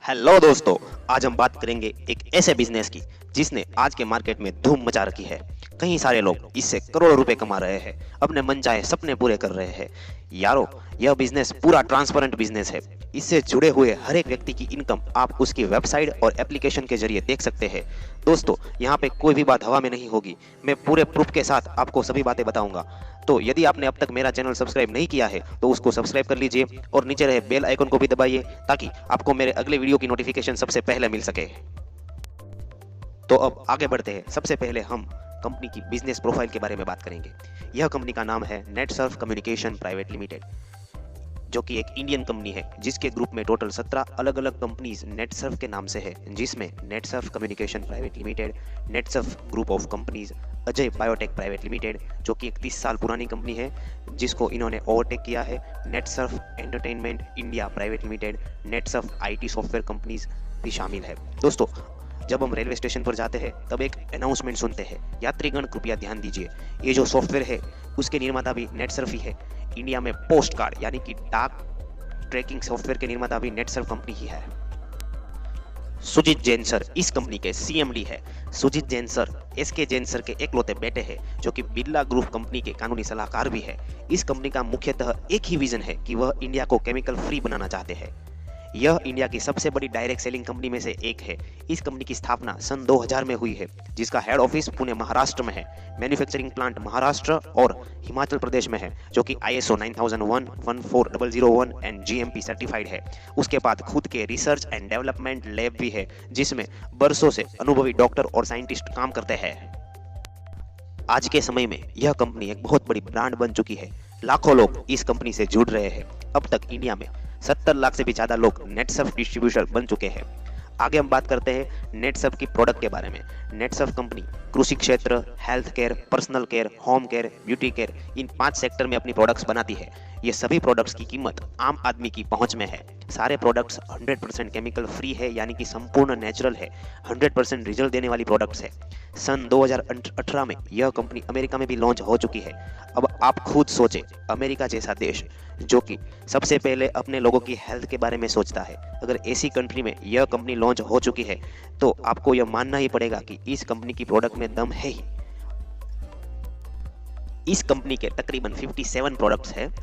Hello दोस्तों, आज हम बात करेंगे एक ऐसे बिजनेस की जिसने आज के मार्केट में धूम मचा रखी है। कई सारे लोग इससे करोड़ों रुपए कमा रहे हैं, अपने मनचाहे सपने पूरे कर रहे हैं। यारो, यह बिजनेस पूरा ट्रांसपेरेंट बिजनेस है। इससे जुड़े हुए हर एक व्यक्ति की इनकम आप उसकी वेबसाइट और एप्लीकेशन के जरिए देख सकते हैं। दोस्तों, यहाँ पे कोई भी बात हवा में नहीं होगी, मैं पूरे प्रूफ के साथ आपको सभी बातें बताऊंगा। तो यदि आपने अब तक मेरा चैनल सब्सक्राइब नहीं किया है तो उसको सब्सक्राइब कर लीजिए और नीचे रहे बेल आइकन को भी दबाइए ताकि आपको मेरे अगले वीडियो की नोटिफिकेशन सबसे पहले मिल सके। तो अब आगे बढ़ते हैं। सबसे पहले हम कंपनी की बिजनेस प्रोफाइल के बारे में बात करेंगे। यह कंपनी का नाम है नेटसर्फ कम्युनिकेशन प्राइवेट लिमिटेड, जो कि एक इंडियन कंपनी है जिसके ग्रुप में टोटल 17 अलग अलग कंपनीज नेटसर्फ के नाम से है, जिसमें Netsurf communication private limited, Netsurf group of companies, Ajay biotech private limited जो कि एक 30 साल पुरानी कंपनी है जिसको इन्होंने ओवरटेक किया है, Netsurf entertainment India private limited, Netsurf IT software companies भी शामिल है। दोस्तों, जब हम रेलवे स्टेशन पर जाते हैं तब एक अनाउंसमेंट सुनते हैं, यात्रीगण कृपया ध्यान दीजिए, ये जो सॉफ्टवेयर है उसके निर्माता भी नेटसर्फ ही है। इंडिया में पोस्ट कार्ड यानी कि डाक ट्रैकिंग सॉफ्टवेयर के निर्माता भी नेटसर्फ कंपनी ही है। सुजीत जैन सर इस कंपनी के सीएमडी है। Sujeet Jain sir SK Jain sir के एकलौते बेटे हैं जो कि बिरला ग्रुप कंपनी के कानूनी सलाहकार भी है। इस कंपनी का मुख्यतः एक ही विजन है कि वह इंडिया को केमिकल फ्री बनाना चाहते हैं। यह इंडिया की सबसे बड़ी डायरेक्ट सेलिंग कंपनी में से एक है। इस कंपनी की स्थापना सन 2000 में हुई है, जिसका हेड ऑफिस पुणे महाराष्ट्र में है। मैन्युफैक्चरिंग प्लांट महाराष्ट्र और हिमाचल प्रदेश में है, जो कि ISO 9001, 14001 एंड GMP सर्टिफाइड है। उसके बाद खुद के रिसर्च एंड डेवलपमेंट लैब भी है, जिसमें बरसों से अनुभवी डॉक्टर और साइंटिस्ट काम करते हैं। आज के समय में यह कंपनी एक बहुत बड़ी ब्रांड बन चुकी है। लाखों लोग इस कंपनी से जुड़ रहे हैं। अब तक इंडिया में 70 लाख से भी ज्यादा लोग नेटसर्फ डिस्ट्रीब्यूटर बन चुके हैं। आगे हम बात करते हैं नेटसर्फ की प्रोडक्ट के बारे में। नेटसर्फ कंपनी कृषि क्षेत्र, health care, personal care, home care, beauty care, इन 5 सेक्टर में अपनी प्रोडक्ट्स बनाती है। ये सभी प्रोडक्ट्स की कीमत आम आदमी की पहुंच में है। सारे प्रोडक्ट्स 100% केमिकल फ्री है, यानी कि संपूर्ण नेचुरल है। 100% रिजल्ट देने वाली प्रोडक्ट्स है। सन 2018 में यह कंपनी अमेरिका में भी लॉन्च हो चुकी है। अब आप खुद सोचें, अमेरिका जैसा देश जो कि सबसे पहले अपने लोगों की हेल्थ के बारे में सोचता है, अगर ऐसी कंट्री में यह कंपनी लॉन्च हो चुकी है तो आपको यह मानना ही पड़ेगा कि इस कंपनी की प्रोडक्ट में दम है ही। इस कंपनी के तकरीबन 57 प्रोडक्ट्स हैं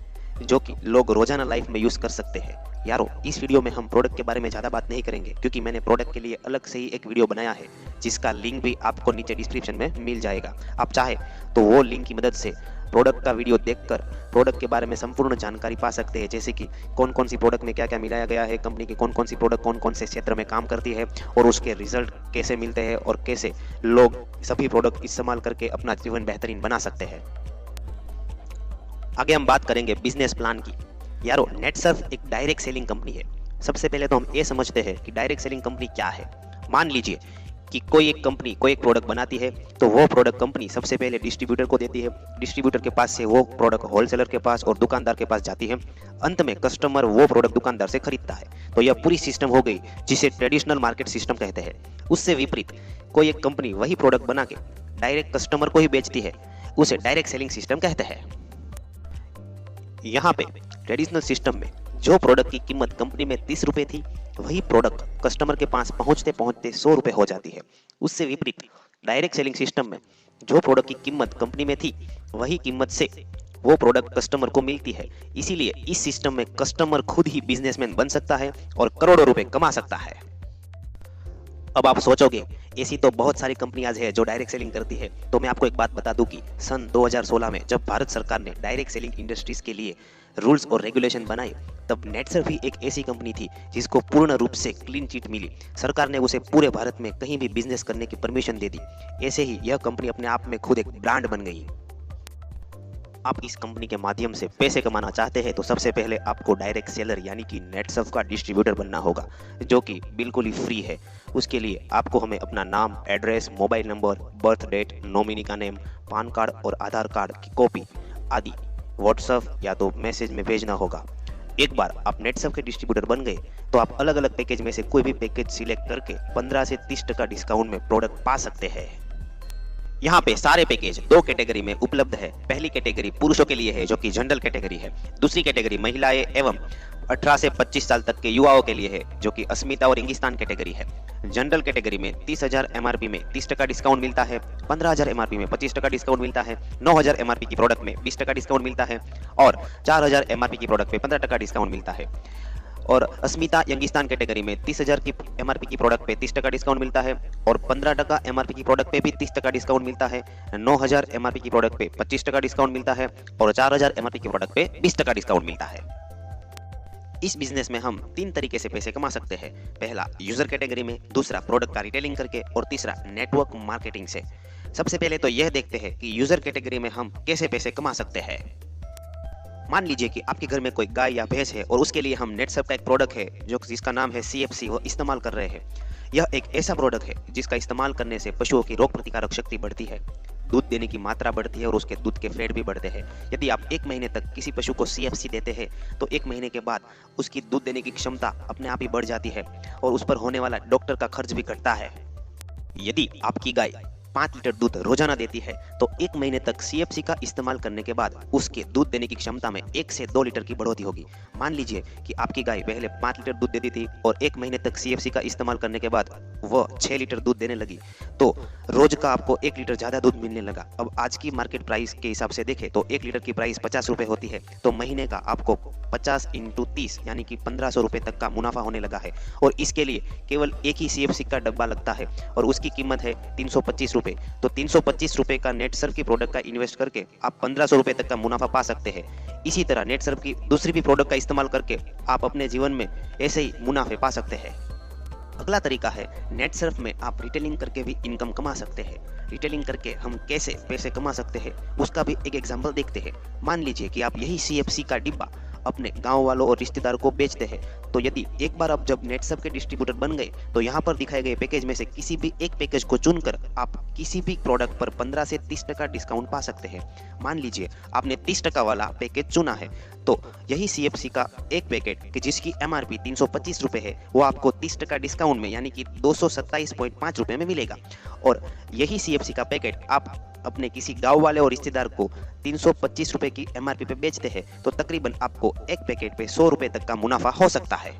जो कि लोग रोजाना लाइफ में यूज कर सकते हैं। यारो, इस वीडियो में हम प्रोडक्ट के बारे में ज़्यादा बात नहीं करेंगे क्योंकि मैंने प्रोडक्ट के लिए अलग से ही एक वीडियो बनाया है, जिसका लिंक भी आपको नीचे डिस्क्रिप्शन में मिल जाएगा। आप चाहे तो वो लिंक की मदद से प्रोडक्ट का वीडियो देखकर प्रोडक्ट के बारे में संपूर्ण जानकारी पा सकते हैं, जैसे कि कौन कौन सी प्रोडक्ट में क्या क्या मिलाया गया है, कंपनी की कौन कौन सी प्रोडक्ट कौन कौन से क्षेत्र में काम करती है और उसके रिजल्ट कैसे मिलते हैं और कैसे लोग सभी प्रोडक्ट इस्तेमाल करके अपना जीवन बेहतरीन बना सकते हैं। आगे हम बात करेंगे बिजनेस प्लान की। यारो, नेटसर्फ एक डायरेक्ट सेलिंग कंपनी है। सबसे पहले तो हम ये समझते हैं कि डायरेक्ट सेलिंग कंपनी क्या है। मान लीजिए कि कोई एक कंपनी कोई एक प्रोडक्ट बनाती है तो वो प्रोडक्ट कंपनी सबसे पहले डिस्ट्रीब्यूटर को देती है। डिस्ट्रीब्यूटर के पास से वो प्रोडक्ट होलसेलर के पास और दुकानदार के पास जाती है। अंत में कस्टमर वो प्रोडक्ट दुकानदार से खरीदता है। तो यह पूरी सिस्टम हो गई जिसे ट्रेडिशनल मार्केट सिस्टम कहते हैं। उससे विपरीत कोई एक कंपनी वही प्रोडक्ट बना के डायरेक्ट कस्टमर को ही बेचती है, उसे डायरेक्ट सेलिंग सिस्टम कहते हैं। यहाँ पे ट्रेडिशनल सिस्टम में जो प्रोडक्ट की कीमत कंपनी में 30 रुपए थी, वही प्रोडक्ट कस्टमर के पास पहुंचते पहुंचते 100 रुपए हो जाती है। उससे विपरीत डायरेक्ट सेलिंग सिस्टम में जो प्रोडक्ट की कीमत कंपनी में थी, वही कीमत से वो प्रोडक्ट कस्टमर को मिलती है। इसीलिए इस सिस्टम में कस्टमर खुद ही बिजनेसमैन बन सकता है और करोड़ों रुपए कमा सकता है। अब आप सोचोगे ऐसी तो बहुत सारी कंपनियां हैं जो डायरेक्ट सेलिंग करती है, तो मैं आपको एक बात बता दूं कि सन 2016 में जब भारत सरकार ने डायरेक्ट सेलिंग इंडस्ट्रीज के लिए रूल्स और रेगुलेशन बनाए, तब नेटसर्फ भी एक ऐसी कंपनी थी जिसको पूर्ण रूप से क्लीन चिट मिली। सरकार ने उसे पूरे भारत में कहीं भी बिजनेस करने की परमिशन दे दी। ऐसे ही यह कंपनी अपने आप में खुद एक ब्रांड बन गई। आप इस कंपनी के माध्यम से पैसे कमाना चाहते हैं तो सबसे पहले आपको डायरेक्ट सेलर यानी कि नेटसर्फ का डिस्ट्रीब्यूटर बनना होगा, जो कि बिल्कुल ही फ्री है। उसके लिए आपको हमें अपना नाम, address, mobile number, birth date, nominee का नेम, पैन कार्ड और आधार कार्ड की कॉपी आदि व्हाट्सएप या तो मैसेज में भेजना होगा। एक बार आप नेटसर्फ के डिस्ट्रीब्यूटर बन गए तो आप अलग अलग पैकेज में से कोई भी पैकेज सिलेक्ट करके 15 से 30% डिस्काउंट में प्रोडक्ट पा सकते हैं। यहाँ पे सारे पैकेज 2 कैटेगरी में उपलब्ध है। पहली कैटेगरी पुरुषों के लिए है जो कि जनरल कैटेगरी है। दूसरी कैटेगरी महिलाएं एवं 18 से 25 साल तक के युवाओं के लिए है, जो कि अस्मिता और इंगिस्तान कैटेगरी है। जनरल कैटेगरी में 30,000 एमआरपी में 30% डिस्काउंट मिलता है, 15,000 एमआरपी में 25% डिस्काउंट मिलता है, 9,000 एमआरपी की प्रोडक्ट में 20% डिस्काउंट मिलता है और 4,000 एमआरपी की प्रोडक्ट पे 15% डिस्काउंट मिलता है। और अस्मिता यंगिस्तान कैटेगरी में 30,000 की एमआरपी की प्रोडक्ट पे 30% डिस्काउंट मिलता है और 15% एमआरपी की प्रोडक्ट पे भी 30% डिस्काउंट मिलता है, 9,000 एमआरपी की प्रोडक्ट पे 25% डिस्काउंट मिलता है और 4,000 एमआरपी की प्रोडक्ट पे 20% डिस्काउंट मिलता है। इस बिजनेस में हम 3 तरीके से पैसे कमा सकते हैं। पहला यूजर कैटेगरी में, दूसरा प्रोडक्ट का रिटेलिंग करके और तीसरा नेटवर्क मार्केटिंग से। सबसे पहले तो यह देखते हैं कि यूजर कैटेगरी में हम कैसे पैसे कमा सकते हैं। मान लीजिए कि आपके घर में कोई गाय या भैंस है और उसके लिए हम नेटसर्फ का एक प्रोडक्ट है जो जिसका नाम है CFC, वो इस्तेमाल कर रहे हैं। यह एक ऐसा प्रोडक्ट है जिसका इस्तेमाल करने से पशुओं की रोग प्रतिकारक शक्ति बढ़ती है, दूध देने की मात्रा बढ़ती है और उसके दूध के फैट भी बढ़ते हैं। यदि आप 1 महीने तक किसी पशु को CFC देते हैं तो 1 महीने के बाद उसकी दूध देने की क्षमता अपने आप ही बढ़ जाती है और उस पर होने वाला डॉक्टर का खर्च भी घटता है। यदि आपकी गाय 5 लीटर दूध रोजाना देती है तो 1 महीने तक CFC का इस्तेमाल करने के बाद उसके दूध देने की क्षमता में 1 से 2 लीटर की बढ़ोतरी होगी। मान लीजिए कि आपकी गाय पहले 5 लीटर दूध देती थी और 1 महीने तक CFC का इस्तेमाल करने के बाद वह 6 लीटर दूध देने लगी, तो रोज का आपको 1 लीटर ज्यादा दूध मिलने लगा। अब आज की मार्केट प्राइस के हिसाब से देखें तो 1 लीटर की प्राइस 50 रुपए होती है, तो महीने का आपको 50 × 30 यानी कि 1500 रुपए तक का मुनाफा होने लगा है। और इसके लिए केवल एक ही CFC का डब्बा लगता है और उसकी कीमत है 325 रुपए। तो 325 रुपए का नेटसर्फ की प्रोडक्ट का इन्वेस्ट करके आप 1500 रुपए तक का मुनाफा पा सकते हैं। इसी तरह नेटसर्फ की दूसरी भी प्रोडक्ट का इस्तेमाल करके आप अपने जीवन में ऐसे ही मुनाफे पा सकते हैं। अगला तरीका है, नेटसर्फ में आप रिटेलिंग करके भी इनकम कमा सकते हैं। रिटेलिंग करके हम कैसे पैसे कमा सकते हैं उसका भी एक एग्जांपल देखते हैं। मान लीजिए कि आप यही CFC का डिब्बा अपने गांव वालों और रिश्तेदारों को बेचते हैं, तो यदि एक बार आप जब नेटसर्फ के डिस्ट्रीब्यूटर बन गए तो यहाँ पर दिखाए गए पैकेज में से किसी भी एक पैकेज को चुनकर आप किसी भी प्रोडक्ट पर 15 से 30% डिस्काउंट पा सकते हैं। मान लीजिए आपने 30% वाला पैकेज चुना है, तो यही CFC का एक पैकेट कि जिसकी MRP 325 रुपए है वो आपको 30% डिस्काउंट में यानी कि 227.5 रुपए में मिलेगा। और यही CFC का पैकेट आप अपने किसी गांव वाले और रिश्तेदार को 325 रुपए की MRP पे बेचते हैं तो तकरीबन आपको एक पैकेट पे 100 रुपए तक का मुनाफा हो सकता है।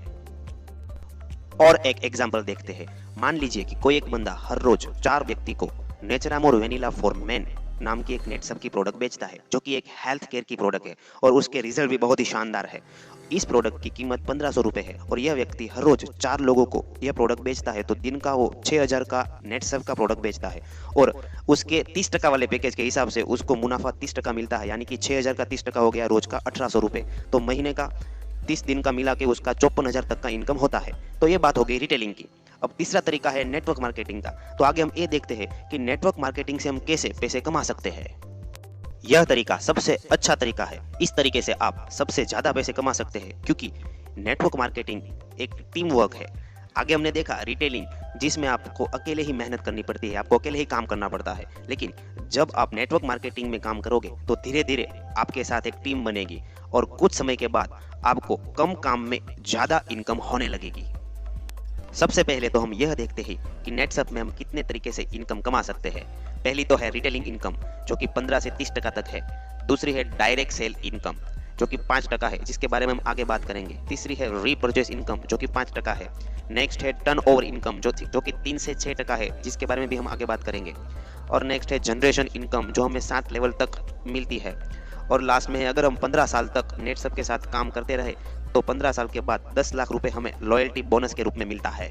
और एक एग्जांपल देखते हैं। मान लीजिए कि कोई एक बंदा हर रोज 4 व्यक्ति को नेचरामोर वेनिला फॉर मेन नाम की एक नेटसर्फ की प्रोडक्ट बेचता है, जो कि एक हेल्थ केयर की प्रोडक्ट है और उसके रिजल्ट भी बहुत ही शानदार है। इस प्रोडक्ट की कीमत 1500 रुपए है और यह व्यक्ति हर रोज 4 लोगों को यह प्रोडक्ट बेचता है, तो दिन का वो 6000 का नेटसर्फ का प्रोडक्ट बेचता है और उसके 30% वाले पैकेज के हिसाब से उसको मुनाफा 30% मिलता है, यानी कि 6000 का 30% हो गया रोज का 1800 रुपए। तो महीने का 30 दिन का मिला के उसका 54,000 तक का इनकम होता है। तो ये बात हो गई रिटेलिंग की। अब तीसरा तरीका है नेटवर्क मार्केटिंग का। तो आगे हम ये देखते हैं कि नेटवर्क मार्केटिंग से हम कैसे पैसे कमा सकते हैं। यह तरीका सबसे अच्छा तरीका है। इस तरीके से आप सबसे ज्यादा पैसे कमा सकते हैं, क्योंकि नेटवर्क मार्केटिंग एक टीम वर्क है। आगे हमने देखा रिटेलिंग, जिसमें आपको अकेले ही मेहनत करनी पड़ती है, आपको अकेले ही काम करना पड़ता है। लेकिन जब आप नेटवर्क मार्केटिंग में काम करोगे तो धीरे धीरे आपके साथ एक टीम बनेगी और कुछ समय के बाद आपको कम काम में ज्यादा इनकम होने लगेगी। सबसे पहले तो हम यह देखते हैं कि नेटसर्फ में हम कितने तरीके से इनकम कमा सकते हैं। पहली तो है रिटेलिंग इनकम, जो कि 15 से 30% तक है। दूसरी है डायरेक्ट सेल इनकम, जो कि 5% है, जिसके बारे में हम आगे बात करेंगे। तीसरी है रीपरचेस इनकम, जो कि 5% है। नेक्स्ट है टर्नओवर इनकम, जो कि 3 से 6% है, जिसके बारे में भी हम आगे बात करेंगे। और नेक्स्ट है जनरेशन इनकम, जो हमें 7 लेवल तक मिलती है। और लास्ट में है, अगर हम 15 साल तक नेटसर्फ के साथ काम करते रहे तो 15 साल के बाद 10 लाख रुपए हमें लॉयल्टी बोनस के रूप में मिलता है।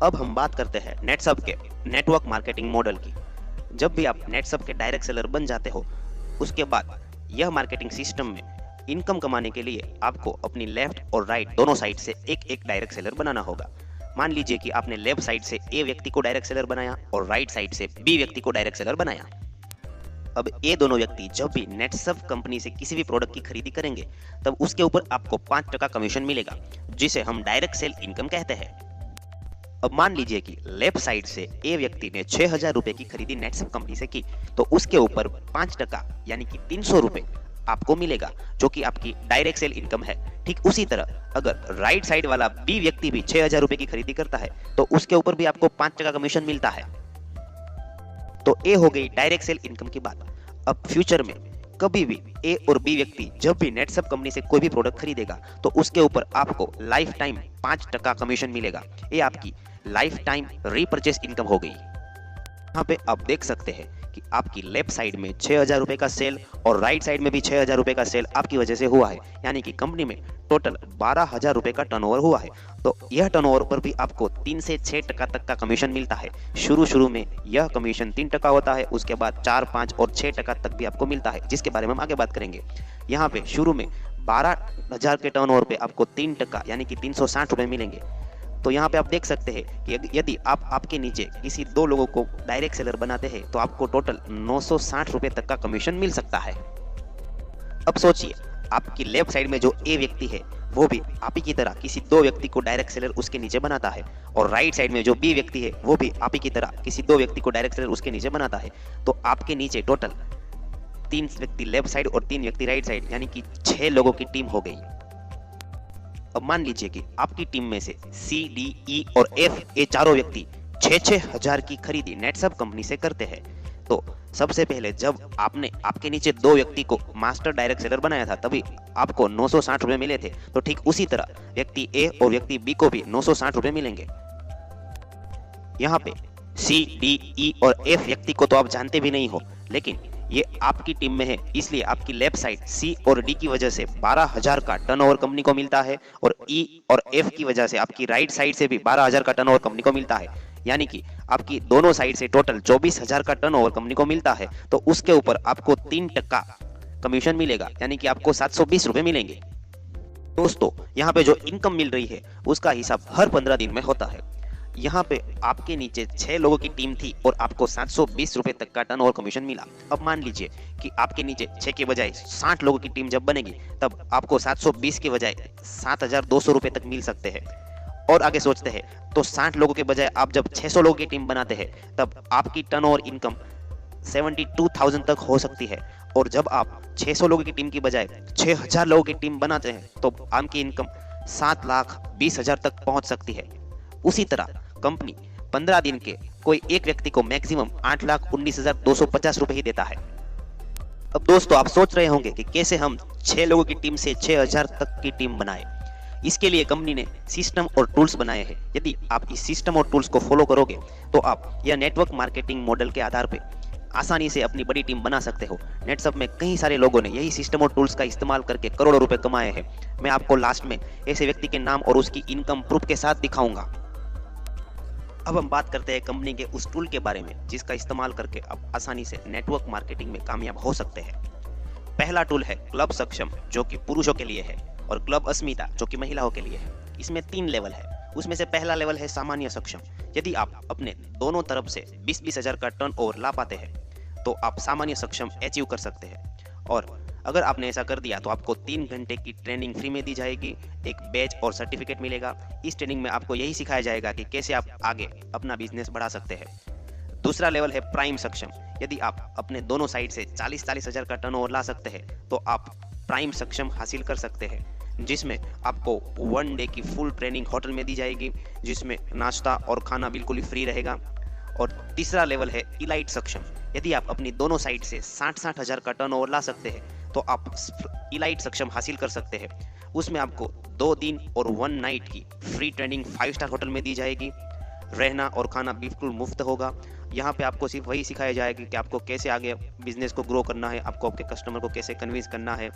अब हम बात करते हैं नेटसर्फ के नेटवर्क मार्केटिंग मॉडल की। जब भी आप नेटसर्फ के डायरेक्ट सेलर बन जाते हो, उसके बाद यह मार्केटिंग सिस्टम में इनकम कमाने के लिए आपको अपनी लेफ्ट और राइट दोनों साइड से एक डायरेक्ट सेलर बनाना होगा। मान लीजिए कि आपने लेफ्ट साइड से ए व्यक्ति को डायरेक्ट सेलर बनाया और राइट साइड से बी व्यक्ति को डायरेक्ट सेलर बनाया। अब ये दोनों व्यक्ति जब भी नेटसर्फ कंपनी से किसी भी प्रोडक्ट की खरीदी करेंगे तब उसके ऊपर आपको 5% कमीशन मिलेगा, जिसे हम डायरेक्ट सेल इनकम कहते हैं। अब मान लीजिए कि लेफ्ट साइड से ए व्यक्ति ने 6000 रुपए की खरीदी नेटसर्फ कंपनी से की, तो उसके ऊपर 5% यानी कि 300 रुपए आपको मिलेगा, जो कि आपकी डायरेक्ट सेल इनकम है। ठीक उसी तरह अगर राइट साइड वाला बी व्यक्ति भी 6000 रुपए की खरीदी करता है तो उसके ऊपर भी आपको 5% कमीशन मिलता है। तो ये हो गई डायरेक्ट सेल इनकम की बात। अब फ्यूचर में कभी भी ए और बी व्यक्ति जब भी नेटसब कंपनी से कोई भी प्रोडक्ट खरीदेगा तो उसके ऊपर आपको लाइफ टाइम 5% कमीशन मिलेगा। ये आपकी लाइफ टाइम रीपरचेस इनकम हो गई। यहाँ पे आप देख सकते हैं कि आपकी लेफ्ट साइड में 6,000 रुपए का सेल और राइट साइड में भी 6,000 रुपए का सेल आपकी वजह से हुआ है, यानी कि कंपनी में टोटल 12,000 रुपए का टर्नओवर हुआ है। तो यह टर्नओवर पर भी आपको 3 से 6% तक का कमीशन मिलता है। शुरू में यह कमीशन 3% होता है, उसके बाद 4, 5 और 6% तक भी आपको मिलता है, जिसके बारे में हम आगे बात करेंगे। यहाँ पे शुरू में 12,000 के टर्नओवर पे आपको 3% यानी कि 360 रुपए मिलेंगे। तो यहाँ पे आप देख सकते हैं कि यदि आप आपके नीचे किसी 2 लोगों को डायरेक्ट सेलर बनाते हैं तो आपको टोटल 960 रुपए तक का कमीशन मिल सकता है। अब सोचिए, आपकी लेफ्ट साइड में जो ए व्यक्ति है वो भी आप ही की तरह किसी 2 व्यक्ति को डायरेक्ट सेलर उसके नीचे बनाता है, और राइट साइड में जो बी व्यक्ति है वो भी आप ही की तरह किसी 2 व्यक्ति को डायरेक्ट सेलर उसके नीचे बनाता है। तो आपके नीचे टोटल 3 व्यक्ति लेफ्ट साइड और 3 व्यक्ति राइट साइड, यानी कि 6 लोगों की टीम हो गई। अब मान लीजिए कि आपकी टीम में से सी, डी, ई और एफ ये चारों व्यक्ति 6-6 हजार की खरीदी नेटसब कंपनी से करते हैं। तो सबसे पहले जब आपने आपके नीचे 2 व्यक्ति को मास्टर डायरेक्ट सेलर बनाया था तभी आपको 960 रुपए मिले थे। तो ठीक उसी तरह व्यक्ति ए और व्यक्ति बी को भी 960 रुपए मिलेंगे। यहाँ पे सी, डी, ई और एफ व्यक्ति को तो आप जानते भी नहीं हो, लेकिन ये आपकी टीम में है, इसलिए आपकी लेफ्ट साइड सी और डी की वजह से 12,000 का टर्नओवर कंपनी को मिलता है, और ई और एफ की वजह से आपकी राइट साइड से भी 12,000 का टर्नओवर कंपनी को मिलता है, यानी कि आपकी दोनों साइड से टोटल 24,000 का टर्नओवर कंपनी को मिलता है। तो उसके ऊपर आपको 3% कमीशन मिलेगा, यानी कि आपको 720 रुपए मिलेंगे। दोस्तों, यहाँ पे जो इनकम मिल रही है उसका हिसाब हर 15 दिन में होता है। यहाँ पे आपके नीचे 6 लोगों की टीम थी और आपको 720 रुपए तक का टर्नओवर कमीशन मिला। अब मान लीजिए कि आपके नीचे 6 के बजाय 60 लोगों की टीम जब बनेगी तब आपको 720 के बजाय 7,200 रुपए तक मिल सकते हैं। और आगे सोचते हैं तो 60 लोगों के बजाय आप जब 600 लोगों की टीम बनाते हैं तब आपकी टर्नओवर इनकम 72,000 तक हो सकती है, और जब आप 600 लोगों की टीम की बजाय 6,000 लोगों की टीम बनाते हैं तो आपकी इनकम 7,20,000 तक पहुंच सकती है। उसी तरह कंपनी 15 दिन के कोई एक व्यक्ति को मैक्सिमम 8,19,250 रुपए ही देता है। अब दोस्तों, आप सोच रहे होंगे कि कैसे हम 6 लोगों की टीम से 6,000 तक की टीम बनाए। इसके लिए कंपनी ने सिस्टम और टूल्स बनाए हैं। यदि आप इस सिस्टम और टूल्स को फॉलो करोगे तो आप यह नेटवर्क मार्केटिंग मॉडल के आधार पर आसानी से अपनी बड़ी टीम बना सकते हो। नेटसब में कई सारे लोगों ने यही सिस्टम और टूल्स का इस्तेमाल करके करोड़ों रुपए कमाए हैं। मैं आपको लास्ट में ऐसे व्यक्ति के नाम और उसकी इनकम प्रूफ के साथ दिखाऊंगा। अब हम बात करते हैं कंपनी के उस टूल के बारे में जिसका इस्तेमाल करके आप आसानी से नेटवर्क मार्केटिंग में कामयाब हो सकते हैं। पहला टूल है क्लब सक्षम, जो कि पुरुषों के लिए है, और क्लब अस्मिता, जो कि महिलाओं के लिए है। इसमें 3 लेवल है। उसमें से पहला लेवल है सामान्य सक्षम। यदि आप अपने दोनों तरफ से 20-20 हजार का टर्नओवर ला पाते हैं तो आप सामान्य सक्षम अचीव कर सकते हैं। और अगर आपने ऐसा कर दिया तो आपको 3 घंटे की ट्रेनिंग फ्री में दी जाएगी, एक बैच और सर्टिफिकेट मिलेगा। इस ट्रेनिंग में आपको यही सिखाया जाएगा कि कैसे आप आगे अपना बिजनेस बढ़ा सकते हैं। दूसरा लेवल है प्राइम सक्षम। यदि आप अपने दोनों साइड से 40-40 हजार का टर्नओवर ला सकते हैं तो आप प्राइम सक्षम हासिल कर सकते हैं, जिसमें आपको 1 डे की फुल ट्रेनिंग होटल में दी जाएगी, जिसमें नाश्ता और खाना बिल्कुल ही फ्री रहेगा। और तीसरा लेवल है इलाइट सक्षम। यदि आप अपनी दोनों साइड से 60-60 हजार का टर्नओवर ला सकते हैं तो आप इलाइट सक्षम हासिल कर सकते हैं। उसमें आपको 2 दिन और 1 नाइट की फ्री ट्रेनिंग 5 स्टार होटल में दी जाएगी। रहना और खाना बिल्कुल मुफ्त होगा। यहाँ पे आपको सिर्फ वही सिखाया जाएगा कि आपको कैसे आगे बिजनेस को ग्रो करना है, आपको आपके कस्टमर को कैसे कन्विंस करना है,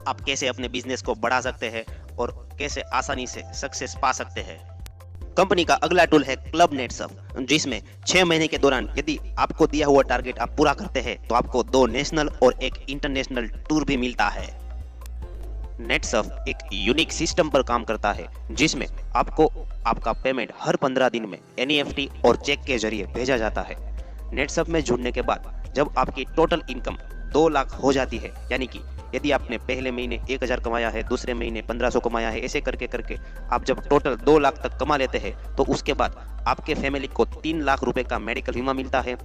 आप कैसे अपने बिजनेस को बढ़ा सकते हैं और कैसे आसानी से सक्सेस पा सकते हैं। कंपनी का अगला टूल है क्लब नेटसब, जिसमें 6 महीने के दौरान यदि आपको दिया हुआ टारगेट आप पूरा करते हैं तो आपको 2 नेशनल और 1 इंटरनेशनल टूर भी मिलता है। नेटसब एक यूनिक सिस्टम पर काम करता है जिसमें आपको आपका पेमेंट हर 15 दिन में NEFT और चेक के जरिए भेजा जाता है। नेटसब में जुड़ने के बाद जब आपकी टोटल इनकम 2 लाख हो जाती है, यानी कि यदि आपने पहले महीने 1,000 कमाया है, दूसरे महीने 1,500 कमाया है, ऐसे करके करके आप जब टोटल 2 लाख तक कमा लेते हैं तो उसके बाद आपके फैमिली को 3 लाख रुपए का मेडिकल बीमा मिलता है,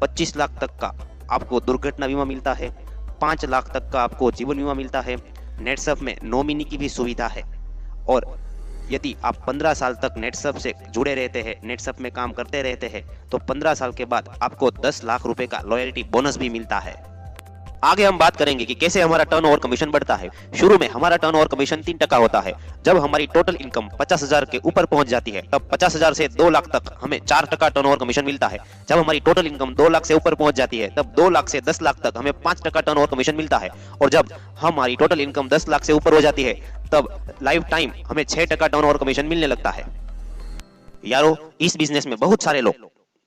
25 लाख तक का आपको दुर्घटना बीमा मिलता है, 5 लाख तक का आपको जीवन बीमा मिलता है। नेटसब में नॉमिनी की भी सुविधा है, और यदि आप 15 साल तक नेटसब से जुड़े रहते हैं, नेटसब में काम करते रहते हैं, तो 15 साल के बाद आपको 10 लाख रुपए का लॉयल्टी बोनस भी मिलता है। आगे हम बात करेंगे कि कैसे हमारा टर्नओवर कमीशन बढ़ता है। शुरू में हमारा टर्नओवर कमीशन 3% होता है। जब हमारी टोटल इनकम 50,000 के ऊपर पहुंच जाती है तब 50,000 से 2 लाख तक हमें 4% टर्नओवर कमीशन मिलता है। जब हमारी टोटल इनकम 2 लाख से ऊपर पहुंच जाती है तब 2 लाख से 10 लाख तक हमें 5% टर्नओवर कमीशन मिलता है। और जब हमारी टोटल इनकम 10 लाख से ऊपर हो जाती है तब लाइफ टाइम हमें 6% टर्नओवर कमीशन मिलने लगता है। यारो, इस बिजनेस में बहुत सारे लोग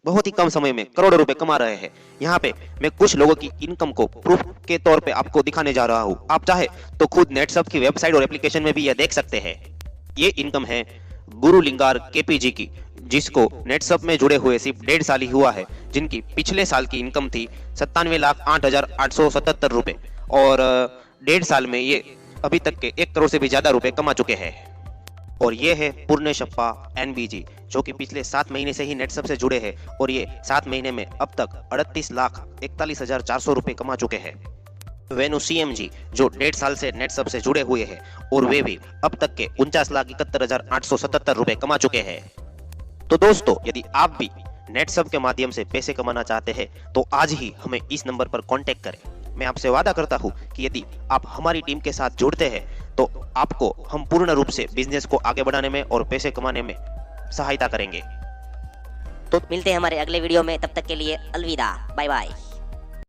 बहुत ही कम समय में करोड़ों रुपए कमा रहे हैं। यहाँ पे मैं कुछ लोगों की इनकम को प्रूफ के तौर पे आपको दिखाने जा रहा हूँ। आप चाहे तो खुद नेटसब की वेबसाइट और एप्लीकेशन में भी यह देख सकते हैं। ये इनकम है गुरु लिंगार केपीजी की, जिसको नेटसब में जुड़े हुए सिर्फ 1.5 साल ही हुआ है, जिनकी पिछले साल की इनकम थी 97,08,877 रुपए और 1.5 साल में ये अभी तक के 1 करोड़ से भी ज्यादा रुपए कमा चुके हैं। और ये है पूर्णेशप्पा एनबीजी, जो कि पिछले 7 महीने से ही नेटसब से जुड़े हैं और ये 7 महीने में अब तक 38,41,400 रुपए कमा चुके हैं। वेनु सीएमजी, जो 1.5 साल से नेटसब से जुड़े हुए हैं और वे भी अब तक के 49,71,877 रुपए कमा चुके हैं। तो दोस्तों, यदि आप भी नेटसब के माध्यम से पैसे कमाना चाहते हैं तो आज ही हमें इस नंबर पर कांटेक्ट करें। मैं आपसे वादा करता हूं कि यदि आप हमारी टीम के साथ जुड़ते हैं तो आपको हम पूर्ण रूप से बिजनेस को आगे बढ़ाने में और पैसे कमाने में सहायता करेंगे। तो मिलते हैं हमारे अगले वीडियो में, तब तक के लिए अलविदा, बाय बाय।